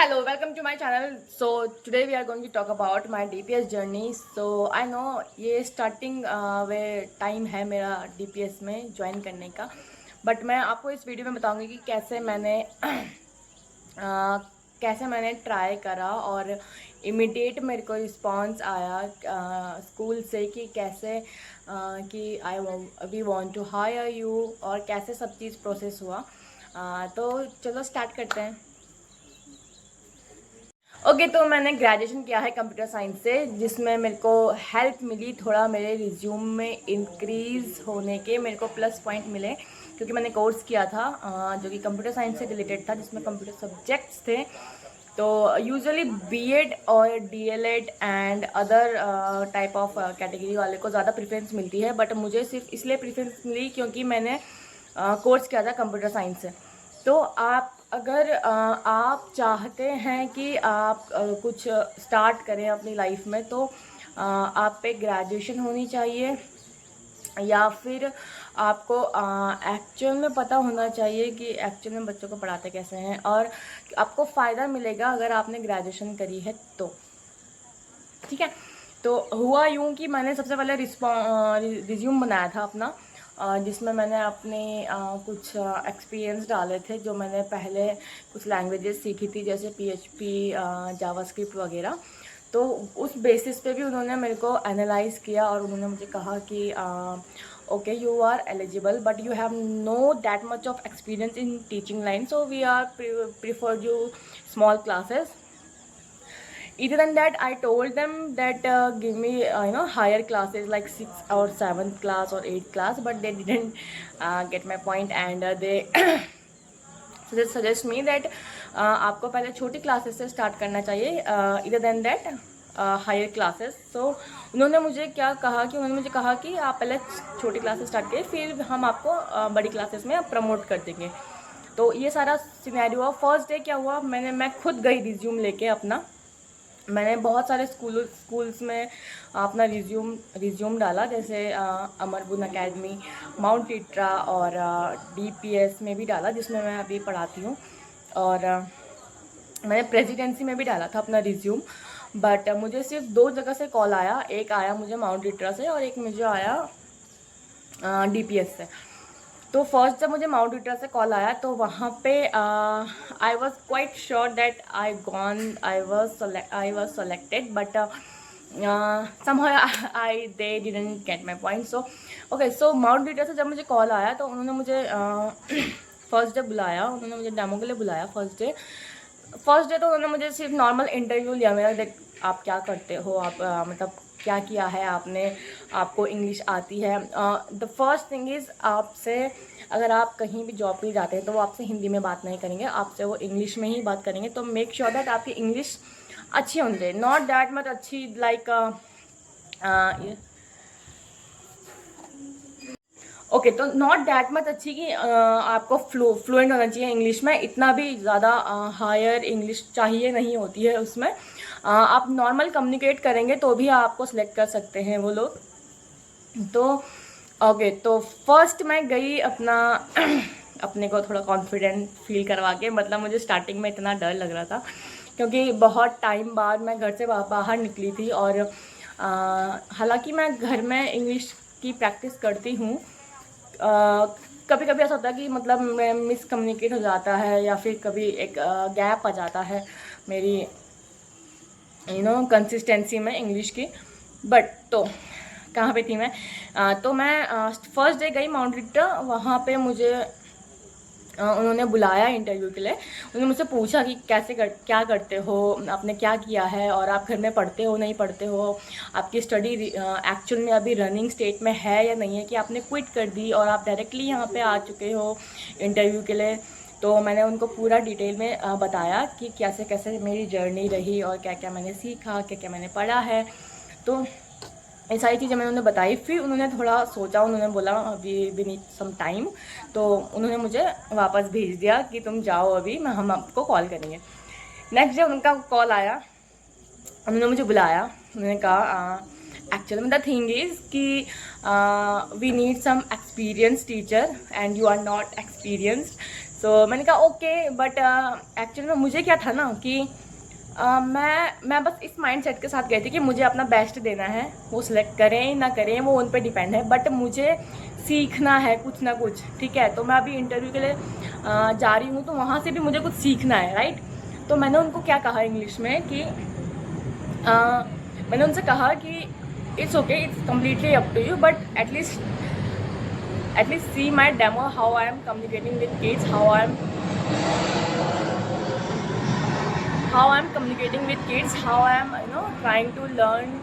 Hello, welcome to my channel. So today we are going to talk about my DPS journey. So I know ये starting वे time है मेरा DPS में join करने का, but मैं आपको इस वीडियो में बताऊंगी कि कैसे मैंने ट्राई करा और इमीडिएट मेरे को रिस्पॉन्स आया स्कूल से कि कैसे कि we want to hire you और कैसे सब चीज़ प्रोसेस हुआ। तो चलो स्टार्ट करते हैं। ओके तो मैंने ग्रेजुएशन किया है कंप्यूटर साइंस से, जिसमें मेरे को हेल्प मिली थोड़ा मेरे रिज्यूम में इंक्रीज़ होने के, मेरे को प्लस पॉइंट मिले क्योंकि मैंने कोर्स किया था जो कि कंप्यूटर साइंस से रिलेटेड था, जिसमें कंप्यूटर सब्जेक्ट्स थे। तो यूजुअली बीएड और DElEd and other type of category वाले को ज़्यादा प्रेफरेंस मिलती है, बट मुझे सिर्फ इसलिए प्रेफरेंस मिली क्योंकि मैंने कोर्स किया था कंप्यूटर साइंस से। तो आप अगर आप चाहते हैं कि आप कुछ स्टार्ट करें अपनी लाइफ में, तो आप पे ग्रेजुएशन होनी चाहिए या फिर आपको एक्चुअल में पता होना चाहिए कि एक्चुअल में बच्चों को पढ़ाते कैसे हैं, और आपको फ़ायदा मिलेगा अगर आपने ग्रेजुएशन करी है तो। ठीक है, तो हुआ यूँ कि मैंने सबसे पहले रिज्यूम बनाया था अपना, जिसमें मैंने अपने कुछ एक्सपीरियंस डाले थे जो मैंने पहले कुछ लैंग्वेजेस सीखी थी, जैसे PHP, जावास्क्रिप्ट वगैरह। तो उस बेसिस पे भी उन्होंने मेरे को एनालाइज़ किया और उन्होंने मुझे कहा कि okay you are eligible but you have no that much of experience in teaching line, so we are preferred you small classes. Other than that, I told them that give me higher classes like 6th or 7th class or 8th class, but they didn't get my point and they suggest me that आपको पहले छोटी classes से start करना चाहिए, इधर then that higher classes. So उन्होंने मुझे क्या कहा कि उन्होंने मुझे कहा कि आप पहले छोटी क्लासेस स्टार्ट करिए, फिर हम आपको बड़ी क्लासेस में प्रमोट कर देंगे. तो ये सारा सिनेरियो हुआ. फर्स्ट डे क्या हुआ, मैं खुद गई रिज्यूम लेके अपना. मैंने बहुत सारे स्कूल्स में अपना रिज्यूम डाला, जैसे अमरबुन अकेडमी, माउंट टिट्रा और DPS में भी डाला जिसमें मैं अभी पढ़ाती हूँ, और मैंने प्रेसिडेंसी में भी डाला था अपना रिज्यूम. बट मुझे सिर्फ 2 जगह से कॉल आया. एक आया मुझे माउंट टिट्रा से और एक मुझे आया DPS से. तो फर्स्ट जब मुझे माउंट टिट्रा से कॉल आया तो वहाँ पे I was quite sure that I was selected, but somehow they didn't get my point. So okay, so Mount टिट्रा से जब मुझे कॉल आया तो उन्होंने मुझे फर्स्ट डे बुलाया, उन्होंने मुझे डेमो के लिए बुलाया. फर्स्ट डे तो उन्होंने मुझे सिर्फ नॉर्मल इंटरव्यू लिया मेरा. देख आप क्या करते हो, आप मतलब क्या किया है आपने, आपको इंग्लिश आती है. द फर्स्ट थिंग इज़, आपसे अगर आप कहीं भी जॉब के लिए जाते हैं तो वो आपसे हिंदी में बात नहीं करेंगे, आपसे वो इंग्लिश में ही बात करेंगे. तो मेक श्योर दैट आपकी इंग्लिश अच्छी होनी चाहिए, नॉट दैट मच अच्छी लाइक ओके, तो नॉट दैट मच अच्छी कि आपको फ्लुएंट होना चाहिए इंग्लिश में. इतना भी ज़्यादा हायर इंग्लिश चाहिए नहीं होती है उसमें. आप नॉर्मल कम्युनिकेट करेंगे तो भी आपको सिलेक्ट कर सकते हैं वो लोग. तो ओके, तो फर्स्ट मैं गई अपना अपने को थोड़ा कॉन्फिडेंट फील करवा के. मतलब मुझे स्टार्टिंग में इतना डर लग रहा था क्योंकि बहुत टाइम बाद मैं घर से बाहर निकली थी, और हालांकि मैं घर में इंग्लिश की प्रैक्टिस करती हूँ. कभी कभी ऐसा होता है कि मतलब मैं मिसकम्युनिकेट हो जाता है या फिर कभी एक गैप आ जाता है मेरी कंसिस्टेंसी में इंग्लिश की. बट तो कहाँ पे थी मैं, तो मैं फर्स्ट डे गई माउंट टिट्रा. वहाँ पे मुझे उन्होंने बुलाया इंटरव्यू के लिए. उन्होंने मुझसे पूछा कि क्या करते हो, आपने क्या किया है, और आप घर में पढ़ते हो नहीं पढ़ते हो, आपकी स्टडी एक्चुअल में अभी रनिंग स्टेट में है या नहीं है, कि आपने क्विट कर दी और आप डायरेक्टली यहाँ पे आ चुके हो इंटरव्यू के लिए. तो मैंने उनको पूरा डिटेल में बताया कि कैसे कैसे मेरी जर्नी रही और क्या क्या मैंने सीखा, क्या क्या मैंने पढ़ा है. तो ये सारी चीज़ें मैंने उन्हें बताई. फिर उन्होंने थोड़ा सोचा, उन्होंने बोला वी नीड सम टाइम. तो उन्होंने मुझे वापस भेज दिया कि तुम जाओ अभी, हम आपको कॉल करेंगे. नेक्स्ट डे उनका कॉल आया, उन्होंने मुझे बुलाया. उन्होंने कहा एक्चुअली में द थिंग इज़ कि we need some experience teacher and you are not experienced, so मैंने कहा ओके, बट एक्चुअली ना मुझे क्या था ना कि मैं बस इस माइंडसेट के साथ गई थी कि मुझे अपना बेस्ट देना है, वो सिलेक्ट करें ना करें वो उन पर डिपेंड है, बट मुझे सीखना है कुछ ना कुछ, ठीक है। तो मैं अभी इंटरव्यू के लिए जा रही हूँ, तो वहाँ से भी मुझे कुछ सीखना है, राइट। तो मैंने उनको क्या कहा इंग्लिश में कि मैंने उनसे कहा कि it's okay, it's completely up to you, but at least see my demo, how I am communicating with kids, how I'm communicating with kids, how I'm trying to learn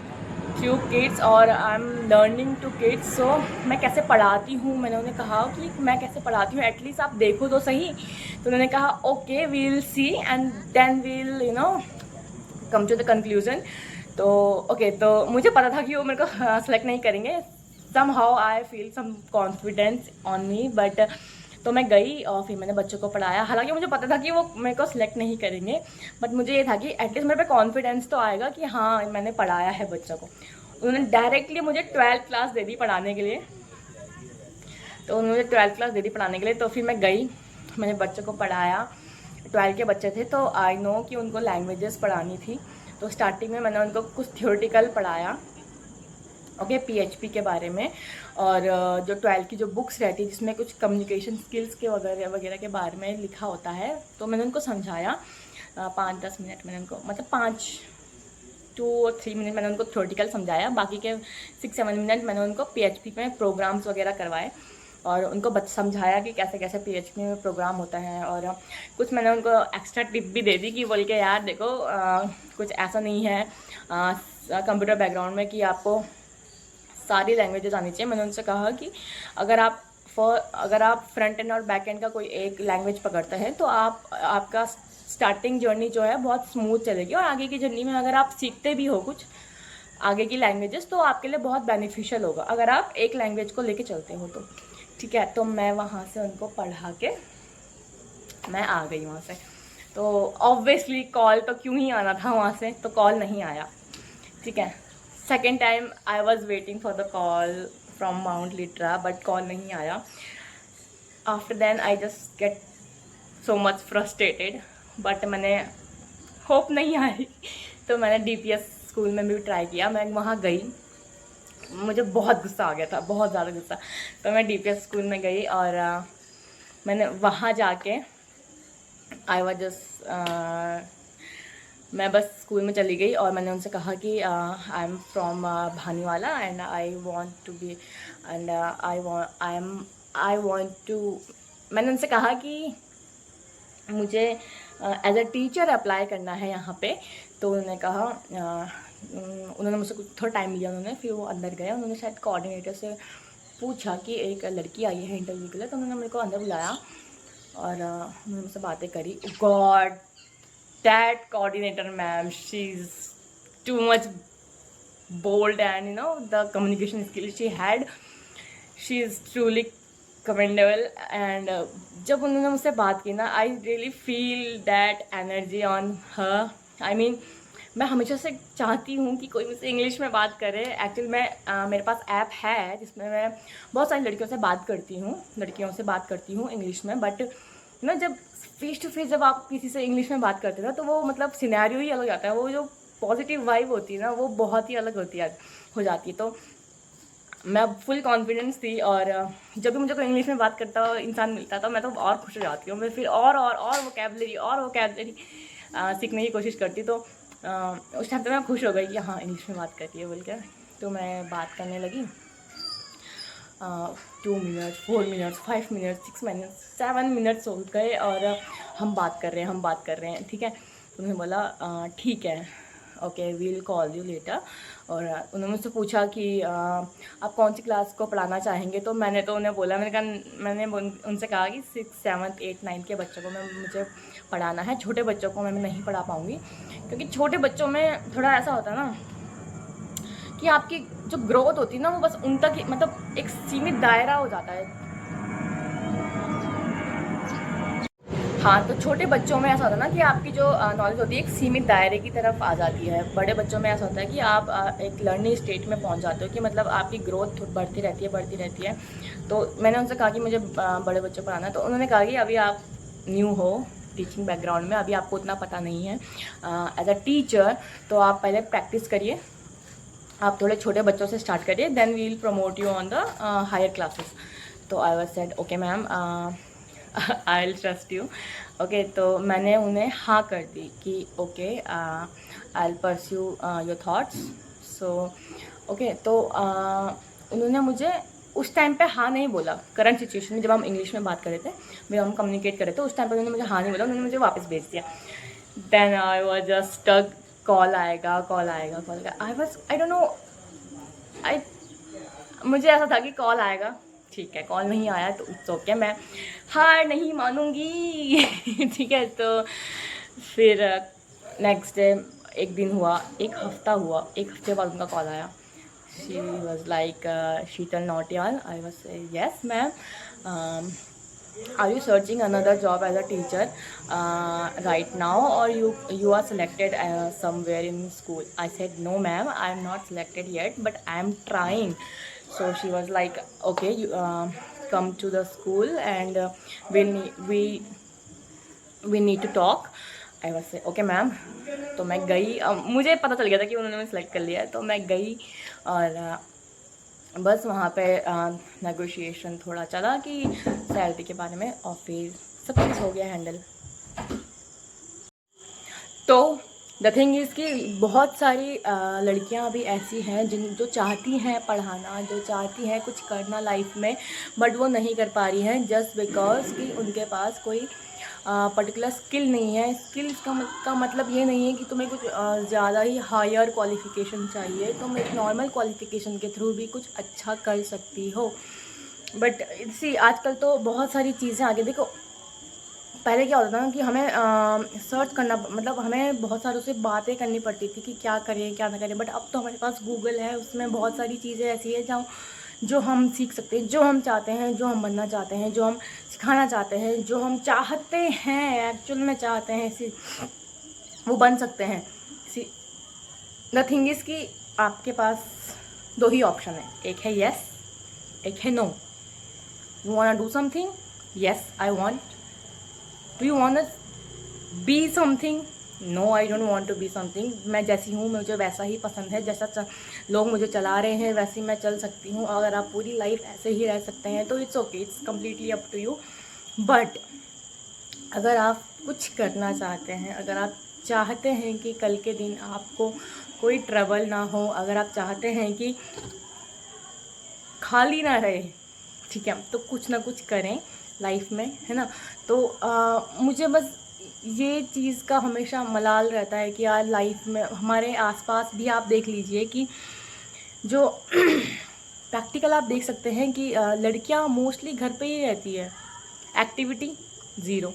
few kids और I'm learning to kids. So मैं कैसे पढ़ाती हूँ, मैंने उन्हें कहा कि मैं कैसे पढ़ाती हूँ, एटलीस्ट आप देखो तो सही। तो उन्होंने कहा okay we will see and then we'll come to the conclusion. तो ओके, तो मुझे पता था कि वो मेरे को सेलेक्ट नहीं करेंगे, somehow I feel some confidence on me, but तो मैं गई और फिर मैंने बच्चों को पढ़ाया। हालांकि मुझे पता था कि वो मेरे को सिलेक्ट नहीं करेंगे, बट मुझे ये था कि एटलीस्ट मेरे पे कॉन्फिडेंस तो आएगा कि हाँ मैंने पढ़ाया है बच्चों को। उन्होंने डायरेक्टली मुझे 12th क्लास दे दी पढ़ाने के लिए, तो उन्होंने 12th क्लास दे दी पढ़ाने के लिए। तो फिर मैं गई, मैंने बच्चों को पढ़ाया। 12 के बच्चे थे, तो आई नो कि उनको लैंग्वेजेस पढ़ानी थी। तो स्टार्टिंग में मैंने उनको कुछ थ्योरेटिकल पढ़ाया, ओके, PHP के बारे में, और जो 12 की जो बुक्स रहती है जिसमें कुछ कम्युनिकेशन स्किल्स के वगैरह वगैरह के बारे में लिखा होता है, तो मैंने उनको समझाया 5-10 मिनट मैंने उनको, मतलब 2 और 3 मिनट मैंने उनको थ्योरेटिकल समझाया। बाकी के 6-7 मिनट मैंने उनको PHP में प्रोग्राम्स वगैरह करवाए और उनको समझाया कि कैसे कैसे PHP में प्रोग्राम होता है। और कुछ मैंने उनको एक्स्ट्रा टिप भी दे दी कि बोल के यार देखो कुछ ऐसा नहीं है कंप्यूटर बैकग्राउंड में कि आपको सारी लैंग्वेजेस आनी चाहिए। मैंने उनसे कहा कि अगर आप फ्रंट एंड और बैक एंड का कोई एक लैंग्वेज पकड़ते हैं तो आपका स्टार्टिंग जर्नी जो है बहुत स्मूथ चलेगी, और आगे की जर्नी में अगर आप सीखते भी हो कुछ आगे की लैंग्वेजेस तो आपके लिए बहुत बेनिफिशियल होगा अगर आप एक लैंग्वेज को लेके चलते हो तो, ठीक है। तो मैं वहाँ से उनको पढ़ा के मैं आ गई वहाँ से। तो ऑब्वियसली कॉल तो क्यों ही आना था वहाँ से, तो कॉल नहीं आया, ठीक है। Second time I was waiting for the call from Mount Litera, but call नहीं आया। After then I just get so much frustrated, but मैंने होप नहीं आई तो मैंने DPS स्कूल में भी ट्राई किया। मैं वहाँ गई, मुझे बहुत गुस्सा आ गया था, बहुत ज़्यादा गुस्सा। तो मैं DPS स्कूल में गई और मैंने वहाँ जाके आई वॉज जस्ट मैं बस स्कूल में चली गई और मैंने उनसे कहा कि I am from Bhaniwala and I want to be and I want to, मैंने उनसे कहा कि मुझे एज अ टीचर अप्लाई करना है यहाँ पे। तो उन्होंने कहा उन्होंने मुझसे कुछ थोड़ा टाइम लिया उन्होंने, फिर वो अंदर गए। उन्होंने शायद कोऑर्डिनेटर से पूछा कि एक लड़की आई है इंटरव्यू के लिए, तो उन्होंने मेरे को अंदर बुलाया और उन्होंने मुझसे बातें करी। God, that coordinator ma'am, she's too much bold and the communication skills she had, she is truly commendable. and जब उन्होंने मुझसे बात की ना, I really feel that energy on her. I mean मैं हमेशा से चाहती हूँ कि कोई मुझसे इंग्लिश में बात करे। एक्चुअली मेरे पास ऐप है जिसमें मैं बहुत सारी लड़कियों से बात करती हूँ इंग्लिश में, बट जब फेस टू फेस जब आप किसी से इंग्लिश में बात करते हैं ना, तो वो मतलब सिनेरियो ही अलग आता है, वो जो पॉजिटिव वाइब होती है ना वो बहुत ही अलग हो जाती है। तो मैं फुल कॉन्फिडेंस थी और जब भी मुझे कोई इंग्लिश में बात करता इंसान मिलता था मैं तो और खुश हो जाती हूँ। मैं फिर और वोकैबलरी सीखने की कोशिश करती। तो उस टाइम तो मैं खुश हो गई कि हाँ इंग्लिश में बात करती है बोल के। तो मैं बात करने लगी 2 minute, 4 minute, 5 minute, 6 minute, 7 minutes हो गए और हम बात कर रहे हैं, ठीक है। उन्होंने बोला ठीक है, okay we'll call you later. और उन्होंने मुझसे पूछा कि आप कौन सी क्लास को पढ़ाना चाहेंगे। तो मैंने उन्हें बोला, मैंने उनसे कहा कि 6, 7, 8, 9 के बच्चों को मुझे पढ़ाना है, छोटे बच्चों को मैं नहीं पढ़ा पाऊँगी, क्योंकि छोटे बच्चों में थोड़ा ऐसा होता है ना कि आपकी जो ग्रोथ होती है ना वो बस उन तक मतलब एक सीमित दायरा हो जाता है। हाँ, तो छोटे बच्चों में ऐसा होता है ना कि आपकी जो नॉलेज होती है एक सीमित दायरे की तरफ आ जाती है। बड़े बच्चों में ऐसा होता है कि आप एक लर्निंग स्टेट में पहुंच जाते हो कि मतलब आपकी ग्रोथ बढ़ती रहती है। तो मैंने उनसे कहा कि मुझे बड़े बच्चे पढ़ाना है। तो उन्होंने कहा कि अभी आप न्यू हो टीचिंग बैकग्राउंड में, अभी आपको उतना पता नहीं है एज अ टीचर, तो आप पहले प्रैक्टिस करिए, आप थोड़े छोटे बच्चों से स्टार्ट करिए, then we will promote you on the higher classes. तो I was said okay ma'am, I will trust you. Okay, तो मैंने उन्हें हाँ कर दी कि okay I will pursue your thoughts. So okay, तो उन्होंने मुझे उस टाइम पे हाँ नहीं बोला। करंट सिचुएशन में जब हम इंग्लिश में बात कर रहे थे, जब हम कम्युनिकेट कर रहे थे, उस टाइम पे उन्होंने मुझे हाँ नहीं बोला, उन्होंने मुझे वापस भेज दिया। Then I was just stuck, call आएगा कॉल आएगा कॉल आएगा। आई डोंट नो, आई मुझे ऐसा था कि कॉल आएगा, ठीक है, कॉल नहीं आया तो इट्स ओके, मैं हार नहीं मानूंगी। ठीक है, तो फिर नेक्स्ट डे, एक दिन हुआ, एक हफ्ता हुआ, एक हफ्ते बाद उनका कॉल आया। She was like Sheetal Nautiyal. I was yes ma'am, are you searching another job as a teacher right now, or you are selected somewhere in school? I said no ma'am, I am not selected yet, but I am trying. So she was like okay, you come to the school and we need to talk. I was say okay ma'am. तो मैं गई, मुझे पता चल गया था कि उन्होंने मुझे सेलेक्ट कर लिया है, तो मैं गई और बस वहाँ पे नेगोशिएशन थोड़ा चला कि सैलरी के बारे में, और फिर सब चीज़ हो गया हैंडल। तो द थिंग इज़ कि बहुत सारी लड़कियां अभी ऐसी हैं जो चाहती हैं पढ़ाना, जो चाहती हैं कुछ करना लाइफ में, बट वो नहीं कर पा रही हैं जस्ट बिकॉज कि उनके पास कोई पर्टिकुलर स्किल नहीं है। स्किल्स का मतलब ये नहीं है कि तुम्हें कुछ ज़्यादा ही हायर क्वालिफ़िकेशन चाहिए, तुम एक नॉर्मल क्वालिफ़िकेशन के थ्रू भी कुछ अच्छा कर सकती हो। बट सी आजकल तो बहुत सारी चीज़ें आगे, देखो पहले क्या होता था ना कि हमें सर्च करना, मतलब हमें बहुत सारों से बातें करनी पड़ती थी कि क्या करें क्या ना करें, बट अब तो हमारे पास गूगल है, उसमें बहुत सारी चीज़ें ऐसी है जो हम सीख सकते हैं, जो हम चाहते हैं, जो हम बनना चाहते हैं, जो हम सिखाना चाहते हैं, जो हम चाहते हैं एक्चुअल में चाहते हैं, वो बन सकते हैं। सी द थिंग इज़ कि आपके पास दो ही ऑप्शन है, एक है येस, एक है no. You want to do something, yes I want. Do you want be something, no I don't want to be something. मैं जैसी हूँ मुझे वैसा ही पसंद है, जैसा लोग मुझे चला रहे हैं वैसे मैं चल सकती हूँ। अगर आप पूरी लाइफ ऐसे ही रह सकते हैं तो it's okay, it's completely up to you. But अगर आप कुछ करना चाहते हैं, अगर आप चाहते हैं कि कल के दिन आपको कोई ट्रबल ना हो, अगर आप चाहते हैं कि खाली ना रहे, ठीक है, तो कुछ ना कुछ करें लाइफ में, है ना। तो मुझे बस ये चीज़ का हमेशा मलाल रहता है कि यार लाइफ में हमारे आसपास भी आप देख लीजिए कि जो प्रैक्टिकल आप देख सकते हैं कि लड़कियां मोस्टली घर पे ही रहती है, activity zero,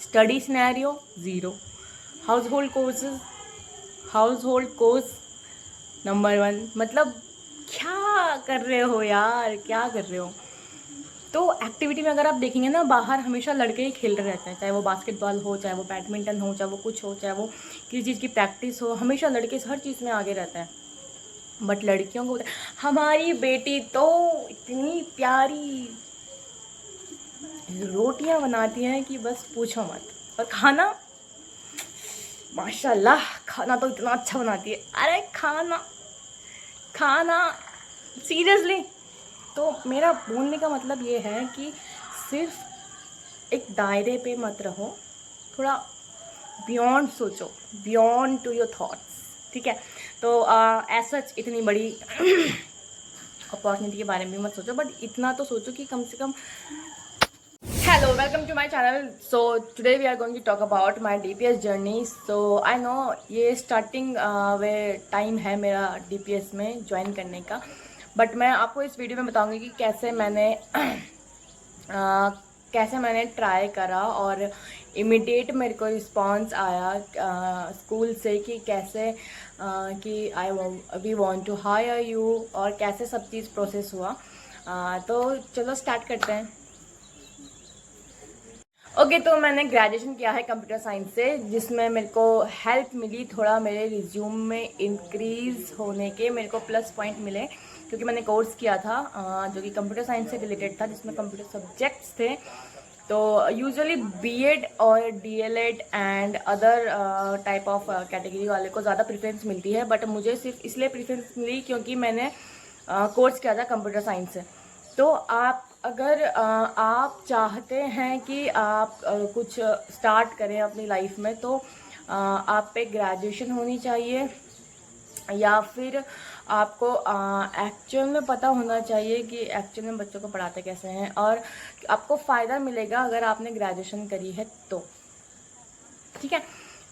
study scenario zero, house hold course number 1। मतलब क्या कर रहे हो यार, क्या कर रहे हो। तो एक्टिविटी में अगर आप देखेंगे ना, बाहर हमेशा लड़के ही खेल रहे रहते हैं, चाहे वो बास्केटबॉल हो, चाहे वो बैडमिंटन हो, चाहे वो कुछ हो, चाहे वो किसी चीज़ की प्रैक्टिस हो, हमेशा लड़के हर चीज़ में आगे रहता है। बट लड़कियों को हमारी बेटी तो इतनी प्यारी रोटियां बनाती हैं कि बस पूछो मत, और खाना माशाल्लाह, खाना तो इतना अच्छा बनाती है। अरे खाना खाना सीरियसली। तो मेरा बोलने का मतलब ये है कि सिर्फ एक दायरे पे मत रहो, थोड़ा बियॉन्ड सोचो, बियॉन्ड टू योर थॉट्स, ठीक है। तो ऐसा इतनी बड़ी अपॉर्चुनिटी के बारे में मत सोचो, बट इतना तो सोचो कि कम से कम। Hello, welcome to my channel. So today we are going to talk about my DPS journey. So I know ये स्टार्टिंग वे टाइम है मेरा डीपीएस में ज्वाइन करने का, बट मैं आपको इस वीडियो में बताऊंगी कि कैसे मैंने ट्राई करा और इमीडिएट मेरे को रिस्पांस आया स्कूल से कि कैसे कि we want to hire you, और कैसे सब चीज़ प्रोसेस हुआ। तो चलो स्टार्ट करते हैं। ओके, तो मैंने ग्रेजुएशन किया है कंप्यूटर साइंस से, जिसमें मेरे को हेल्प मिली थोड़ा मेरे रिज्यूम में इंक्रीज़ होने के, मेरे को प्लस पॉइंट मिले, क्योंकि मैंने कोर्स किया था जो कि कंप्यूटर साइंस से रिलेटेड था, जिसमें कंप्यूटर सब्जेक्ट्स थे। तो यूजुअली बीएड और DElEd and other type of category वाले को ज़्यादा प्रेफरेंस मिलती है, बट मुझे सिर्फ इसलिए प्रेफरेंस मिली क्योंकि मैंने कोर्स किया था कंप्यूटर साइंस से। तो आप अगर आप चाहते हैं कि आप कुछ स्टार्ट करें अपनी लाइफ में, तो आप पे ग्रेजुएशन होनी चाहिए, या फिर आपको एक्चुअल में पता होना चाहिए कि एक्चुअल में बच्चों को पढ़ाते कैसे हैं, और आपको फ़ायदा मिलेगा अगर आपने ग्रेजुएशन करी है तो। ठीक है,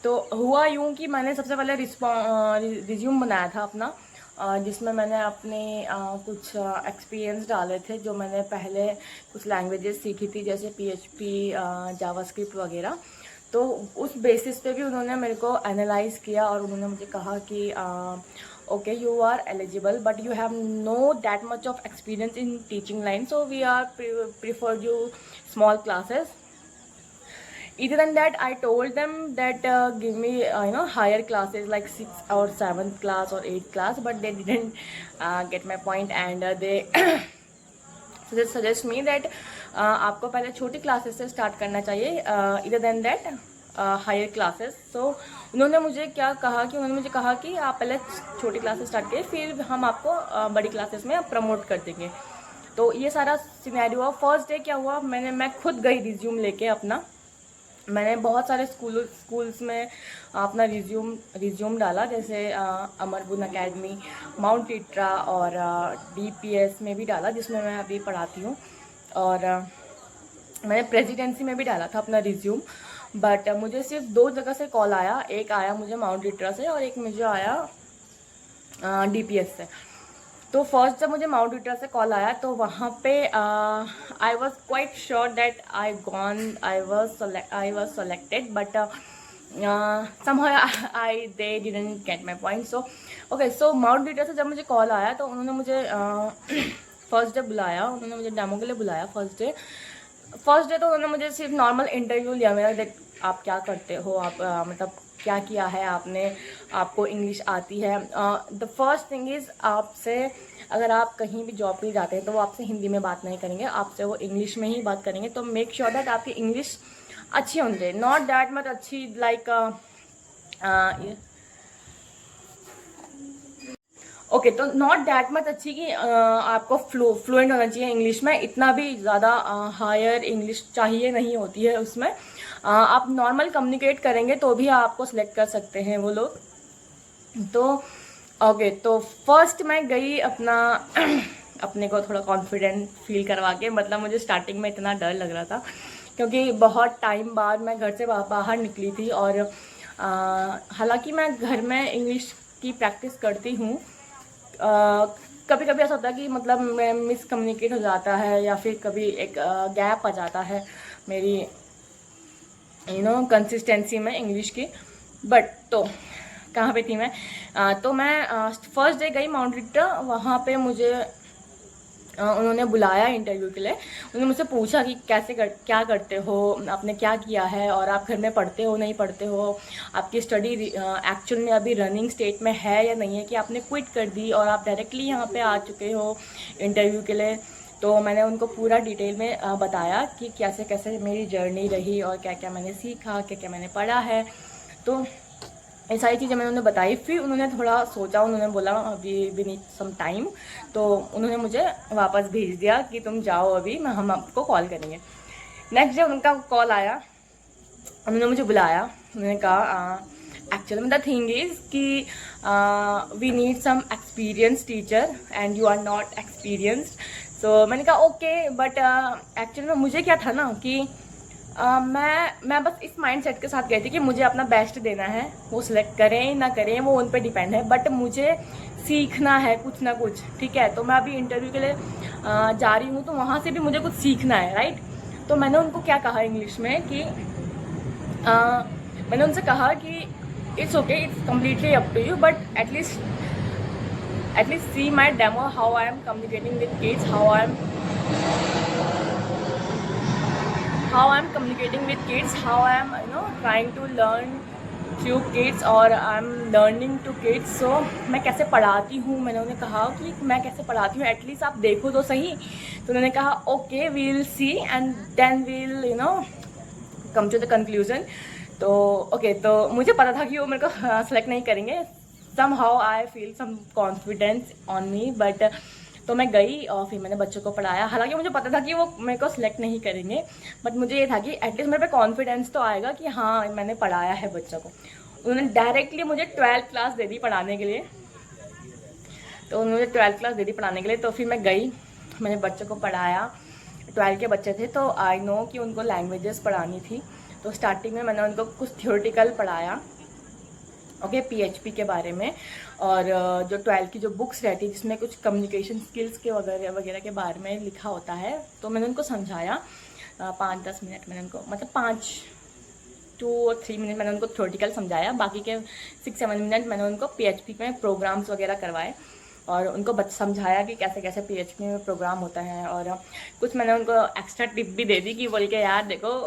तो हुआ यूँ कि मैंने सबसे पहले रिज्यूम बनाया था अपना, जिसमें मैंने अपने कुछ एक्सपीरियंस डाले थे, जो मैंने पहले कुछ लैंग्वेजेस सीखी थी जैसे PHP, जावास्क्रिप्ट वगैरह। तो उस बेसिस पे भी उन्होंने मेरे को एनालाइज़ किया और उन्होंने मुझे कहा कि okay, you are eligible but you have no that much of experience in teaching line, so we are prefer you small classes. Either than that, I told them that give me higher classes like 6th or 7th class or 8th class, but they didn't get my point, and they suggest me that आपको पहले छोटी classes से start करना चाहिए, either than that higher classes. So उन्होंने मुझे क्या कहा कि उन्होंने मुझे कहा कि आप पहले छोटी क्लासेस स्टार्ट करिए, फिर हम आपको बड़ी क्लासेस में प्रमोट कर देंगे. तो ये सारा सिनेरियो हुआ. फर्स्ट डे क्या हुआ, मैं खुद गई रिज्यूम लेके अपना. मैंने बहुत सारे स्कूल्स में अपना रिज्यूम डाला, जैसे अमरबुन अकेडमी, माउंट लिट्रा और DPS में भी डाला, जिसमें मैं अभी पढ़ाती हूँ. और मैंने प्रेसिडेंसी में भी डाला था अपना रिज्यूम. बट मुझे सिर्फ 2 जगह से कॉल आया. एक आया मुझे माउंट लिट्रा से और एक मुझे आया DPS से. तो फर्स्ट जब मुझे माउंट लिट्रा से कॉल आया तो वहाँ पे I was quite sure that I was selected, but somehow they didn't get my point. So okay, so mount Litera से जब मुझे कॉल आया तो उन्होंने मुझे फर्स्ट डे बुलाया, उन्होंने मुझे डेमो के लिए बुलाया. फर्स्ट डे तो उन्होंने मुझे सिर्फ नॉर्मल इंटरव्यू लिया मेरा. देख आप क्या करते हो, आप मतलब क्या किया है आपने, आपको इंग्लिश आती है. द फर्स्ट थिंग इज़, आपसे अगर आप कहीं भी जॉब के लिए जाते हैं तो वो आपसे हिंदी में बात नहीं करेंगे, आपसे वो इंग्लिश में ही बात करेंगे. तो मेक श्योर दैट आपकी इंग्लिश अच्छी होनी चाहिए, नॉट दैट मच अच्छी लाइक ओके, तो नॉट दैट मच अच्छी कि आपको फ्लुएंट होना चाहिए इंग्लिश में. इतना भी ज़्यादा हायर इंग्लिश चाहिए नहीं होती है उसमें. आप नॉर्मल कम्युनिकेट करेंगे तो भी आपको सिलेक्ट कर सकते हैं वो लोग. तो ओके, तो फर्स्ट मैं गई अपने को थोड़ा कॉन्फिडेंट फील करवा के. मतलब मुझे स्टार्टिंग में इतना डर लग रहा था क्योंकि बहुत टाइम बाद मैं घर से बाहर निकली थी. और हालांकि मैं घर में इंग्लिश की प्रैक्टिस करती हूँ, कभी कभी ऐसा होता है कि मतलब मैं मिसकम्युनिकेट हो जाता है, या फिर कभी एक गैप आ जाता है मेरी कंसिस्टेंसी में इंग्लिश की. बट तो कहाँ पे थी मैं, तो मैं फर्स्ट डे गई माउंट लिट्रा. वहाँ पे मुझे उन्होंने बुलाया इंटरव्यू के लिए. उन्होंने मुझसे पूछा कि क्या करते हो, आपने क्या किया है, और आप घर में पढ़ते हो नहीं पढ़ते हो, आपकी स्टडी एक्चुअल में अभी रनिंग स्टेट में है या नहीं है, कि आपने क्विट कर दी और आप डायरेक्टली यहाँ पे आ चुके हो इंटरव्यू के लिए. तो मैंने उनको पूरा डिटेल में बताया कि कैसे कैसे मेरी जर्नी रही और क्या क्या मैंने सीखा, क्या क्या मैंने पढ़ा है. तो ये सारी चीज़ें मैंने उन्हें बताई. फिर उन्होंने थोड़ा सोचा, उन्होंने बोला वी नीड सम टाइम. तो उन्होंने मुझे वापस भेज दिया कि तुम जाओ अभी, हम आपको कॉल करेंगे. नेक्स्ट डे उनका कॉल आया, उन्होंने मुझे बुलाया. उन्होंने कहा एक्चुअली में द थिंग इज़ कि we need some experience teacher and you are not experienced. So मैंने कहा ओके, बट एक्चुअली में मुझे क्या था ना कि मैं बस इस माइंडसेट के साथ गई थी कि मुझे अपना बेस्ट देना है. वो सिलेक्ट करें ना करें वो उन पर डिपेंड है, बट मुझे सीखना है कुछ ना कुछ. ठीक है, तो मैं अभी इंटरव्यू के लिए जा रही हूँ, तो वहाँ से भी मुझे कुछ सीखना है, राइट. तो मैंने उनको क्या कहा इंग्लिश में कि मैंने उनसे कहा कि it's okay, it's completely up to you, but at least see my demo, how I am communicating with kids, how I'm communicating with kids, how I am trying to learn few kids और I am learning to kids. So मैं कैसे पढ़ाती हूँ, मैंने उन्हें कहा कि मैं कैसे पढ़ाती हूँ एटलीस्ट आप देखो तो सही। तो उन्होंने कहा okay we will see and then we'll you know come to the conclusion. तो ओके तो मुझे पता था कि वो मेरे को सेलेक्ट नहीं करेंगे। Somehow I feel some confidence on me but तो मैं गई और फिर मैंने बच्चों को पढ़ाया। हालांकि मुझे पता था कि वो मेरे को सिलेक्ट नहीं करेंगे बट मुझे ये था कि एटलीस्ट मेरे पे कॉन्फिडेंस तो आएगा कि हाँ मैंने पढ़ाया है बच्चों को। उन्होंने डायरेक्टली मुझे 12th क्लास दे दी पढ़ाने के लिए। तो उन्होंने 12th क्लास दे दी पढ़ाने के लिए। तो फिर मैं गई, मैंने बच्चों को पढ़ाया। 12 के बच्चे थे तो आई नो कि उनको लैंग्वेजेस पढ़ानी थी। तो स्टार्टिंग में मैंने उनको कुछ थियोरेटिकल पढ़ाया ओके PHP के बारे में। और जो 12 की जो बुक्स रहती है जिसमें कुछ कम्युनिकेशन स्किल्स के वगैरह वगैरह के बारे में लिखा होता है तो मैंने उनको समझाया 5-10 मिनट मैंने उनको मतलब 2 और 3 मिनट मैंने उनको थ्योरेटिकल समझाया। बाकी के 6-7 मिनट मैंने उनको PHP में प्रोग्राम्स वगैरह करवाए और उनको समझाया कि कैसे कैसे PHP में प्रोग्राम होता है। और कुछ मैंने उनको एक्स्ट्रा टिप भी दे दी कि बोल के यार देखो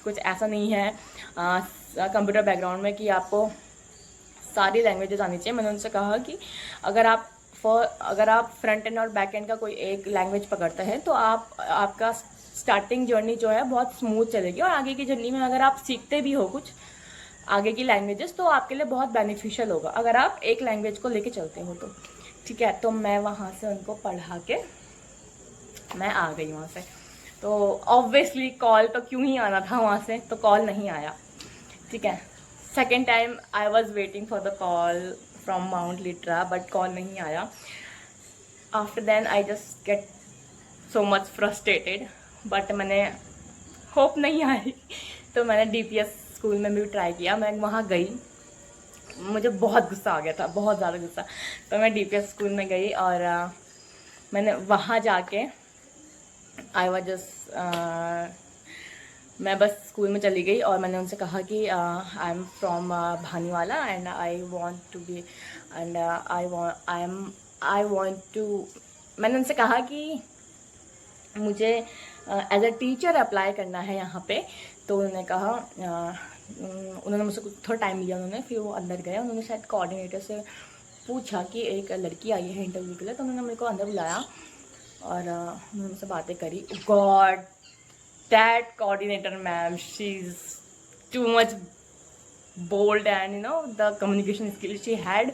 कुछ ऐसा नहीं है कंप्यूटर बैकग्राउंड में कि आपको सारी लैंग्वेजेस आनी चाहिए। मैंने उनसे कहा कि अगर आप फ्रंट एंड और बैक एंड का कोई एक लैंग्वेज पकड़ते हैं तो आपका स्टार्टिंग जर्नी जो है बहुत स्मूथ चलेगी और आगे की जर्नी में अगर आप सीखते भी हो कुछ आगे की लैंग्वेजेस तो आपके लिए बहुत बेनिफिशियल होगा अगर आप एक लैंग्वेज को लेके चलते हो तो ठीक है। तो मैं वहाँ से उनको पढ़ा के मैं आ गई वहाँ से। तो ऑब्वियसली कॉल तो क्यों ही आना था वहाँ से, तो कॉल नहीं आया ठीक है। Second time I was waiting for the call from Mount Litera but call नहीं आया। After then I just get so much frustrated but मैंने होप नहीं आई तो मैंने DPS स्कूल में भी ट्राई किया। मैं वहाँ गई, मुझे बहुत गुस्सा आ गया था, बहुत ज़्यादा गुस्सा। तो मैं DPS स्कूल में गई और मैंने वहाँ जाके आई वॉज जस्ट मैं बस स्कूल में चली गई और मैंने उनसे कहा कि I am from Bhaniwala and I want to be and I want to मैंने उनसे कहा कि मुझे एज अ टीचर अप्लाई करना है यहाँ पे। तो उन्होंने कहा उन्होंने मुझसे कुछ थोड़ा टाइम लिया उन्होंने, फिर वो अंदर गए। उन्होंने शायद कोऑर्डिनेटर से पूछा कि एक लड़की आई है इंटरव्यू के लिए, तो उन्होंने मेरे को अंदर बुलाया और उन्होंने मुझसे बातें करी। God that coordinator ma'am, she's too much bold and you know the communication skills she had,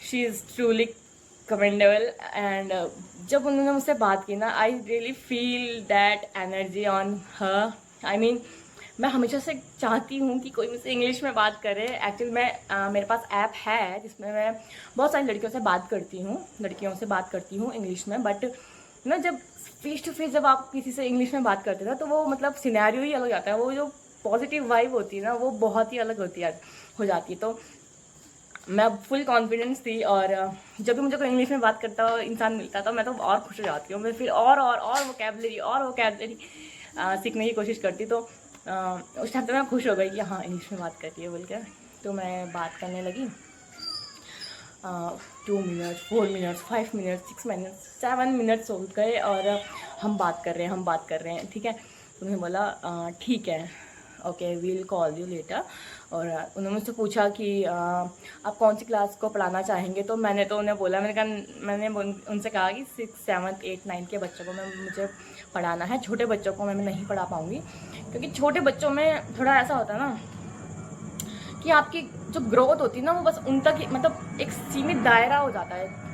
she is truly commendable। and जब उन्होंने मुझसे बात की ना I really feel that energy on her। I mean मैं हमेशा से चाहती हूँ कि कोई मुझसे इंग्लिश में बात करे। एक्चुअली मैं मेरे पास ऐप है जिसमें मैं बहुत सारी लड़कियों से बात करती हूँ इंग्लिश में। बट ना जब फेस टू फेस जब आप किसी से इंग्लिश में बात करते हैं ना तो वो मतलब सिनेरियो ही अलग आता है। वो जो पॉजिटिव वाइब होती है ना वो बहुत ही अलग हो जाती है। तो मैं फुल कॉन्फिडेंस थी और जब भी मुझे कोई इंग्लिश में बात करता इंसान मिलता था मैं तो और खुश हो जाती हूँ। मैं फिर और वोकैबलरी सीखने की कोशिश करती। तो उस टाइम पे मैं खुश हो गई कि हाँ इंग्लिश में बात करती है बोल के। तो मैं बात करने लगी 2 minute 4 minute 5 minute 6 minute 7 minutes हो गए और हम बात कर रहे हैं ठीक है। उन्होंने बोला ठीक है okay we'll call you later. और उन्होंने मुझसे पूछा कि आप कौन सी क्लास को पढ़ाना चाहेंगे। तो मैंने तो उन्हें बोला मैंने उनसे कहा कि 6, 7, 8, 9 के बच्चों को मुझे पढ़ाना है। छोटे बच्चों को मैं नहीं पढ़ा पाऊँगी क्योंकि छोटे बच्चों में थोड़ा ऐसा होता है ना कि आपकी जो ग्रोथ होती है ना वो बस उन तक मतलब एक सीमित दायरा हो जाता है।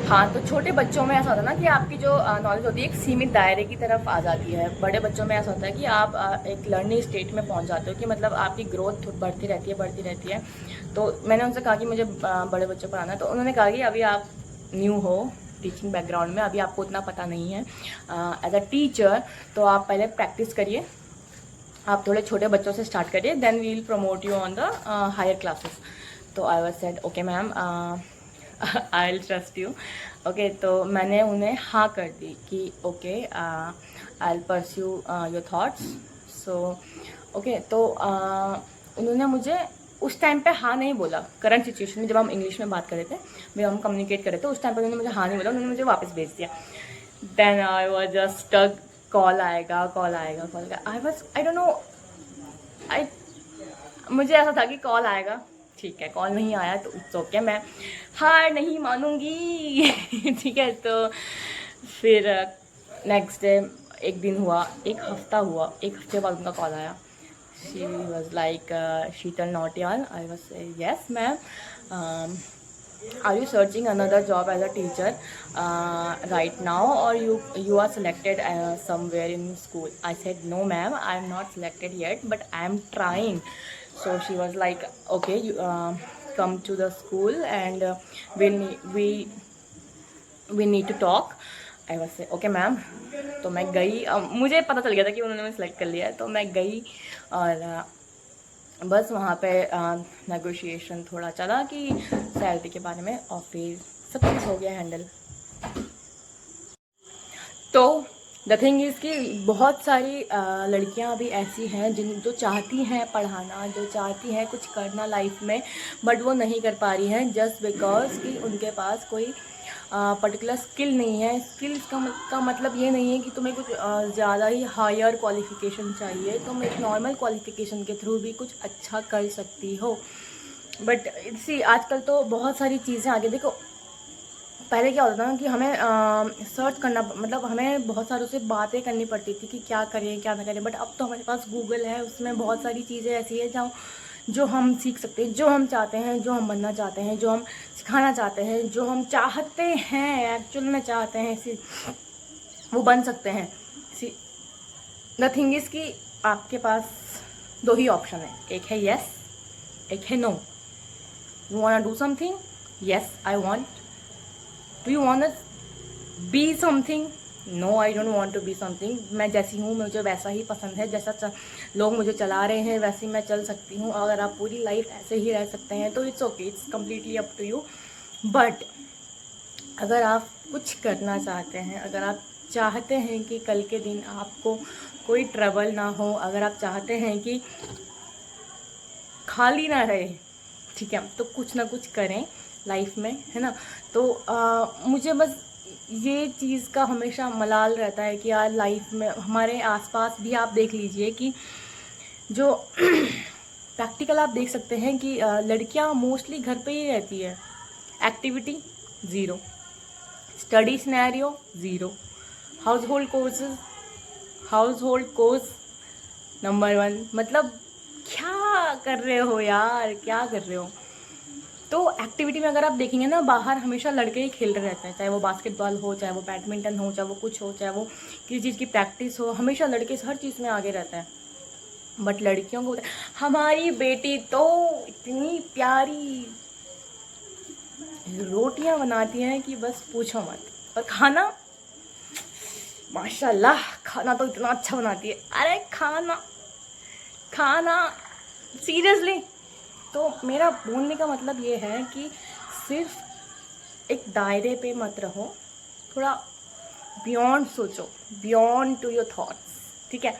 हाँ तो छोटे बच्चों में ऐसा होता है ना कि आपकी जो नॉलेज होती है एक सीमित दायरे की तरफ आ जाती है। बड़े बच्चों में ऐसा होता है कि आप एक लर्निंग स्टेट में पहुंच जाते हो कि मतलब आपकी ग्रोथ बढ़ती रहती है। तो मैंने उनसे कहा कि मुझे बड़े बच्चों को पढ़ाना है। तो उन्होंने कहा कि अभी आप न्यू हो टीचिंग बैकग्राउंड में, अभी आपको उतना पता नहीं है एज अ टीचर। तो आप पहले प्रैक्टिस करिए, आप थोड़े छोटे बच्चों से स्टार्ट करिए, then we will promote you on the higher classes. तो I was said okay ma'am I will trust you okay. तो मैंने उन्हें हाँ कर दी कि okay I will pursue your thoughts. So okay तो उन्होंने मुझे उस टाइम पे हाँ नहीं बोला। करंट सिचुएशन में जब हम इंग्लिश में बात कर रहे थे, जब हम कम्युनिकेट कर रहे थे उस टाइम पे उन्होंने मुझे हाँ नहीं बोला, उन्होंने मुझे वापस भेज दिया। Then I was just call आएगा। आई डोंट नो आई मुझे ऐसा था कि कॉल आएगा, ठीक है, कॉल नहीं आया तो इट्स ओके, मैं हार नहीं मानूंगी। ठीक है, तो फिर नेक्स्ट डे, एक दिन हुआ, एक हफ्ता हुआ, एक हफ्ते बाद उनका कॉल आया। She was like Sheetal Nautiyal. I was yes ma'am, are you searching another job as a teacher right now, or you are selected somewhere in school? I said no ma'am, I am not selected yet, but I am trying. So she was like, okay, you come to the school and we need to talk. I was say okay ma'am. तो मैं गई, मुझे पता चल गया था कि उन्होंने मुझे सेलेक्ट कर लिया है, तो मैं गई और बस वहाँ पे नेगोशिएशन थोड़ा चला कि सैलरी के बारे में, और फिर सब कुछ हो गया हैंडल। तो द थिंग इज़ कि बहुत सारी लड़कियां भी ऐसी हैं जो चाहती हैं पढ़ाना, जो चाहती हैं कुछ करना लाइफ में, बट वो नहीं कर पा रही हैं जस्ट बिकॉज कि उनके पास कोई पर्टिकुलर स्किल नहीं है। स्किल्स का मतलब ये नहीं है कि तुम्हें कुछ ज़्यादा ही हायर क्वालिफ़िकेशन चाहिए, तुम एक नॉर्मल क्वालिफ़िकेशन के थ्रू भी कुछ अच्छा कर सकती हो। बट इसी आजकल तो बहुत सारी चीज़ें आगे, देखो पहले क्या होता था कि हमें सर्च करना, मतलब हमें बहुत सारों से बातें करनी पड़ती थी कि क्या करें क्या ना करें, बट अब तो हमारे पास गूगल है, उसमें बहुत सारी चीज़ें ऐसी है जो हम सीख सकते हैं, जो हम चाहते हैं, जो हम बनना चाहते हैं, जो हम सिखाना चाहते हैं, जो हम चाहते हैं एक्चुअल में चाहते हैं, वो बन सकते हैं। द थिंग इज़ कि आपके पास दो ही ऑप्शन है, एक है येस, एक है no. You want to do something, yes I want. Do you want be something, no I don't want to be something. मैं जैसी हूँ मुझे वैसा ही पसंद है, जैसा लोग मुझे चला रहे हैं वैसे मैं चल सकती हूँ। अगर आप पूरी लाइफ ऐसे ही रह सकते हैं तो it's okay, it's completely up to you. But अगर आप कुछ करना चाहते हैं, अगर आप चाहते हैं कि कल के दिन आपको कोई ट्रबल ना हो, अगर आप चाहते हैं कि खाली ना रहे, ठीक है, तो कुछ ना कुछ करें लाइफ में, है ना। तो मुझे बस ये चीज़ का हमेशा मलाल रहता है कि यार लाइफ में हमारे आसपास भी आप देख लीजिए कि जो प्रैक्टिकल आप देख सकते हैं कि लड़कियां मोस्टली घर पे ही रहती है, activity zero, study scenario zero, house hold course number 1। मतलब क्या कर रहे हो यार, क्या कर रहे हो। तो एक्टिविटी में अगर आप देखेंगे ना, बाहर हमेशा लड़के ही खेल रहे रहते हैं, चाहे वो बास्केटबॉल हो, चाहे वो बैडमिंटन हो, चाहे वो कुछ हो, चाहे वो किसी चीज़ की प्रैक्टिस हो, हमेशा लड़के हर चीज़ में आगे रहते हैं। बट लड़कियों को, हमारी बेटी तो इतनी प्यारी रोटियां बनाती हैं कि बस पूछो मत, और खाना माशाल्लाह, खाना तो इतना अच्छा बनाती है। अरे खाना सीरियसली। तो मेरा बोलने का मतलब ये है कि सिर्फ एक दायरे पे मत रहो, थोड़ा बियॉन्ड सोचो, बियॉन्ड टू योर थॉट्स, ठीक है।